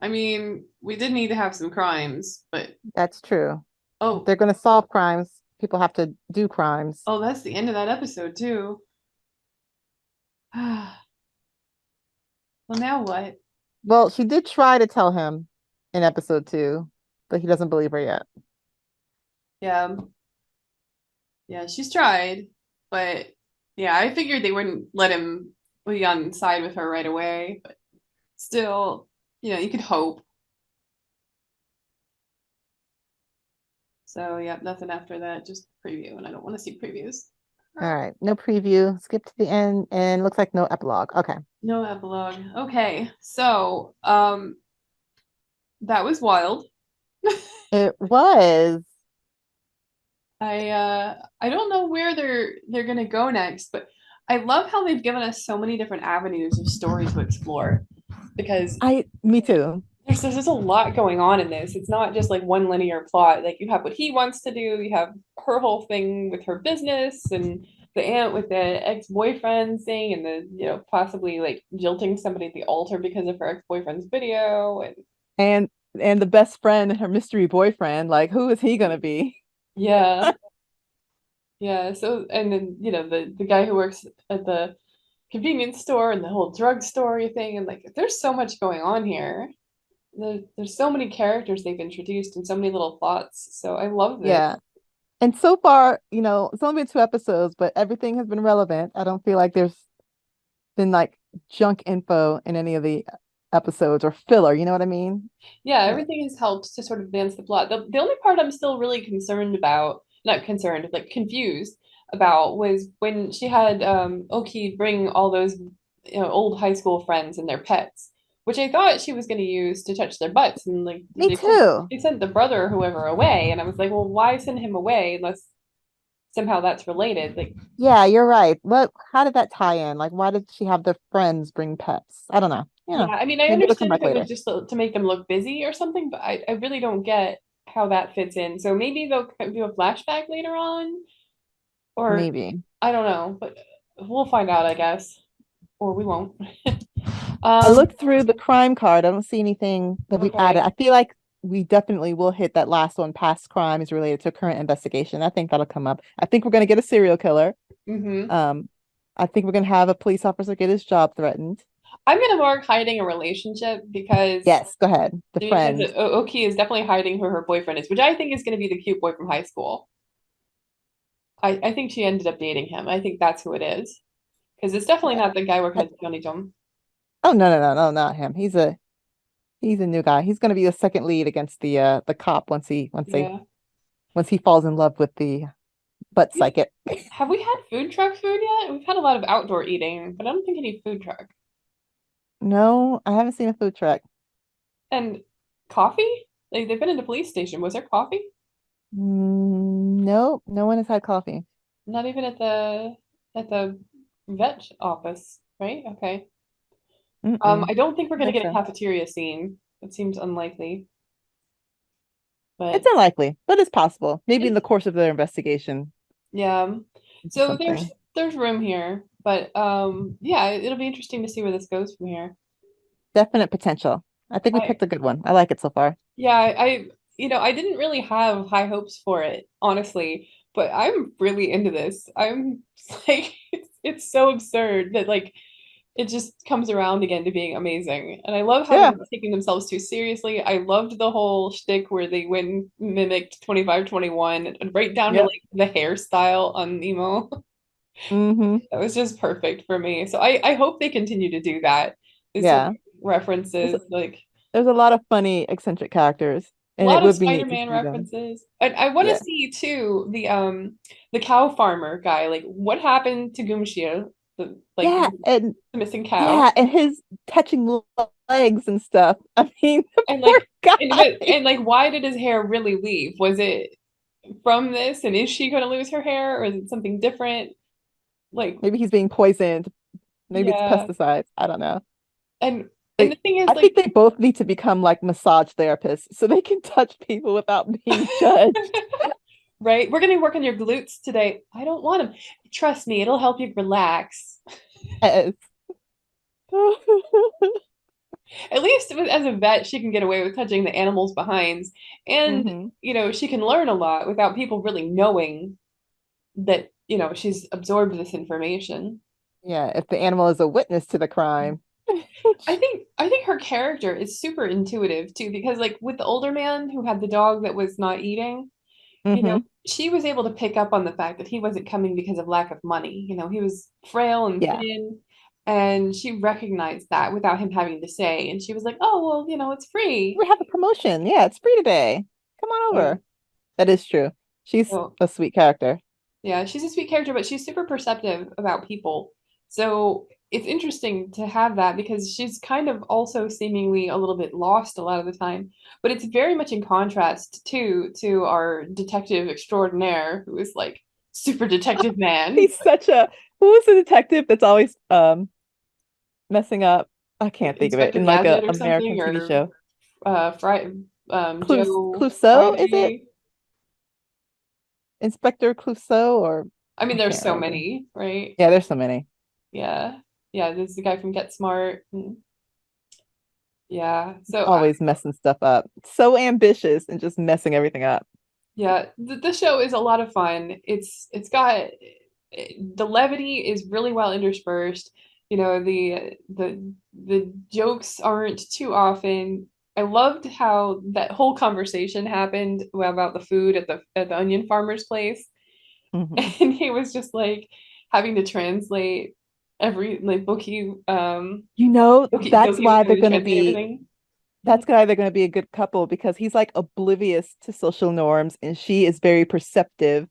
I mean, we did need to have some crimes, but That's true. If oh, they're going to solve crimes, people have to do crimes. oh, that's the end of that episode too. Well, now what? Well, she did try to tell him in episode 2, but he doesn't believe her yet. Yeah, yeah, she's tried, but yeah, I figured they wouldn't let him be on side with her right away, but still, you could hope. So, yeah, nothing after that, just preview, and I don't want to see previews. All right, no preview. Skip to the end, and looks like no epilogue. Okay. No epilogue. Okay, so that was wild. It was. I don't know where they're gonna go next, but I love how they've given us so many different avenues of stories to explore because Me too. there's a lot going on in this. It's not just like one linear plot. Like you have what he wants to do, you have her whole thing with her business and the aunt with the ex-boyfriend thing and the possibly like jilting somebody at the altar because of her ex-boyfriend's video and And and the best friend and her mystery boyfriend, like who is he gonna be? yeah. Yeah, so and then the guy who works at the convenience store and the whole drugstore thing, and like there's so much going on here. There's so many characters they've introduced and so many little plots. So I love this. Yeah. And so far, it's only been 2 episodes, but everything has been relevant. I don't feel like there's been like junk info in any of the episodes or filler, you know what I mean? Yeah, Yeah. everything has helped to sort of advance the plot. The only part I'm still really concerned about, not concerned, like confused about, was when she had Oki bring all those old high school friends and their pets, which I thought she was going to use to touch their butts, and like Me too. they sent the brother or whoever away, and I was like, well, why send him away unless somehow that's related? Like, Yeah, you're right. How did that tie in? Like, why did she have the friends bring pets? I don't know. yeah, Yeah. I mean, I Maybe it'll come understood if back it was later. just to make them look busy or something, but I really don't get how that fits in. So maybe they'll do a flashback later on, or Maybe. I don't know, but we'll find out, I guess, or we won't. I Um, looked through the crime card. I don't see anything that we've added. okay. I feel like we definitely will hit that last one. Past crimes related to current investigation. I think that'll come up. I think we're gonna get a serial killer. Hmm. Um, I think we're gonna have a police officer get his job threatened. I'm gonna mark hiding a relationship because Yes, go ahead. The friend. Oki is definitely hiding who her boyfriend is, which I think is going to be the cute boy from high school. I think she ended up dating him. I think that's who it is because it's definitely Uh, not the guy working uh, at the Johnny Jump. oh no, not him. He's a new guy. He's gonna be the second lead against the cop Yeah. once he falls in love with the butt psychic. Have we had food truck food yet? We've had a lot of outdoor eating, but I don't think any food truck. No, I haven't seen a food truck. And coffee? Like they've been in the police station. Was there coffee? No, no one has had coffee. Not even at the vet office, right? Okay. Mm-mm. I don't think we're I gonna think get a so. cafeteria scene. It seems unlikely, It's but unlikely, but it's possible. Maybe in it's the course of their investigation yeah. into So there's something. there's room here, but yeah, it'll be interesting to see where this goes from here. Definite potential. I think we I picked a good one. I like it so far. Yeah, I didn't really have high hopes for it, honestly, but I'm really into this. I'm like it's so absurd that like it just comes around again to being amazing. And I love how they're Yeah. not taking themselves too seriously. I loved the whole shtick where they went and mimicked 2521 and right down to Yep. like the hairstyle on Nemo. Mm-hmm. That was just perfect for me. So I hope they continue to do that. This sort of Yeah. There's references, like there's a lot of funny, eccentric characters, a and it lot of would be neat to Spider-Man see them. references. And I want to Yeah. see too the cow farmer guy. Like what happened to Gumshia, Yeah, and the missing cow? yeah, and his touching legs and stuff. I mean, the And poor like guy. and like why did his hair really leave? Was it from this, and is she going to lose her hair, or is it something different? Like Maybe he's being poisoned. Maybe it's yeah. pesticides. I don't know. And the Like, thing is I like think they both need to become like massage therapists so they can touch people without being judged. right, we're going to work on your glutes today. I don't want them. Trust me, it'll help you relax. Yes. At least as a vet, she can get away with touching the animals' behinds. And, Hmm. she can learn a lot without people really knowing that, she's absorbed this information. Yeah, if the animal is a witness to the crime. I think her character is super intuitive too, because like with the older man who had the dog that was not eating, Hmm. she was able to pick up on the fact that he wasn't coming because of lack of money. He was frail and Yeah. thin, and she recognized that without him having to say. And she was like, "Oh, well, it's free." We have a promotion. Yeah, it's free today. Come on Yeah. over. That is true. She's So a sweet character. yeah, she's a sweet character, but she's super perceptive about people. So it's interesting to have that because she's kind of also seemingly a little bit lost a lot of the time. But it's very much in contrast to our detective extraordinaire, who is like super detective man. He's such a who is the detective that's always messing up? I can't think of it. Inspector In like a Gadget or American something, TV or show. Joe Clouseau, is it? Friday. Inspector Clouseau or I mean, I there's can't so remember. many, right? Yeah, there's so many. Yeah. Yeah, this is the guy from Get Smart. Yeah. So Always messing stuff up. So ambitious and just messing everything up. yeah, the show is a lot of fun. It's got the levity is really well interspersed. You know, the jokes aren't too often. I loved how that whole conversation happened about the food at the onion farmer's place. Hmm. And he was just like having to translate every like That's Boki was why they're having to gonna translate be everything. that's why they're gonna be a good couple because he's like oblivious to social norms and she is very perceptive in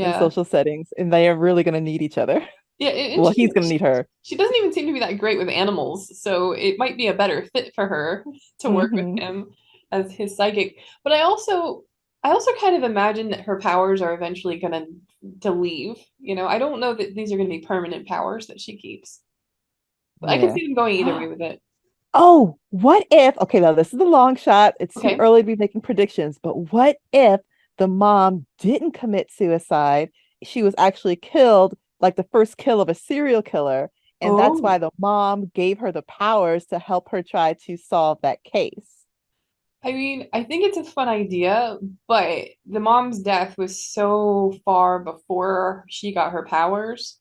Yeah. social settings, and they are really gonna need each other. Yeah, Well, he's gonna need her. she doesn't even seem to be that great with animals, so it might be a better fit for her to work with Hmm. him as his psychic. But I also kind of imagine that her powers are eventually gonna to leave. You know, I don't know that these are gonna be permanent powers that she keeps. But I could Yeah. see them going either way with it. Oh, what if, okay, now this is a long shot. It's too Okay. early to be making predictions, but what if the mom didn't commit suicide? She was actually killed, like the first kill of a serial killer. And that's Oh, why the mom gave her the powers to help her try to solve that case. I mean, I think it's a fun idea, but the mom's death was so far before she got her powers.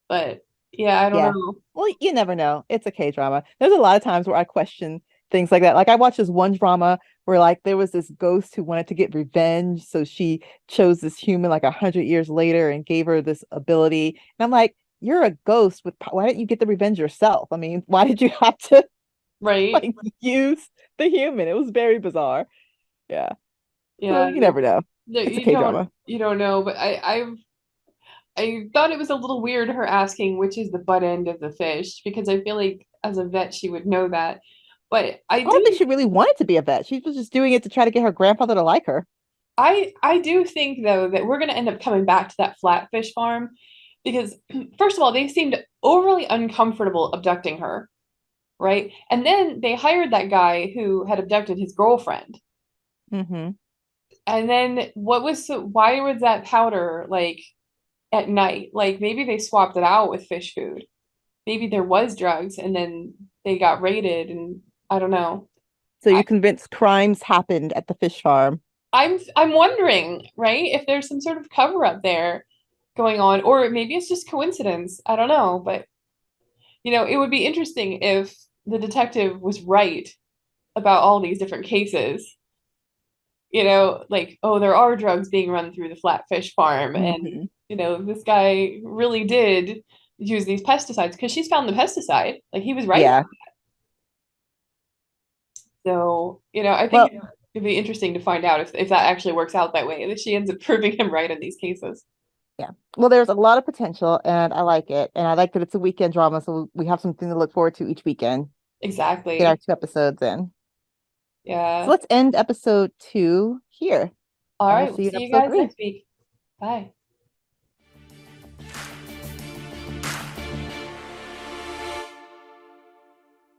But yeah, I don't Yeah. know. Well, you never know. It's a K-drama. There's a lot of times where I question things like that. Like I watched this one drama where like there was this ghost who wanted to get revenge, so she chose this human like 100 years later and gave her this ability. And I'm like, you're a ghost with why didn't you get the revenge yourself? I mean, why did you have to Right? like use the human? It was very bizarre. Yeah. So Yeah, you never know. no, It's a K-drama. you don't know, but I thought it was a little weird her asking which is the butt end of the fish because I feel like as a vet she would know that. But I don't think she really wanted to be a vet. She was just doing it to try to get her grandfather to like her. I do think though that we're gonna end up coming back to that flatfish farm because first of all they seemed overly uncomfortable abducting her, right? And then they hired that guy who had abducted his girlfriend. Hmm. And then why was that powder like at night? Like maybe they swapped it out with fish food. Maybe there was drugs and then they got raided and I don't know. So I, you're convinced crimes happened at the fish farm. I'm wondering, right, if there's some sort of cover up there going on, or maybe it's just coincidence. I don't know, but you know, it would be interesting if the detective was right about all these different cases. You know, like, oh, there are drugs being run through the Flatfish farm, and Hmm. you know, this guy really did use these pesticides because she's found the pesticide. Like he was right. Yeah. So, you know, I think Well, it'd be interesting to find out if that actually works out that way, that she ends up proving him right in these cases. yeah. Well, there's a lot of potential and I like it. And I like that it's a weekend drama, so we have something to look forward to each weekend. Get our Exactly. 2 episodes in. So Yeah. let's end episode 2 here, All and we'll right. We'll see you in see you episode guys 3. next week. Bye.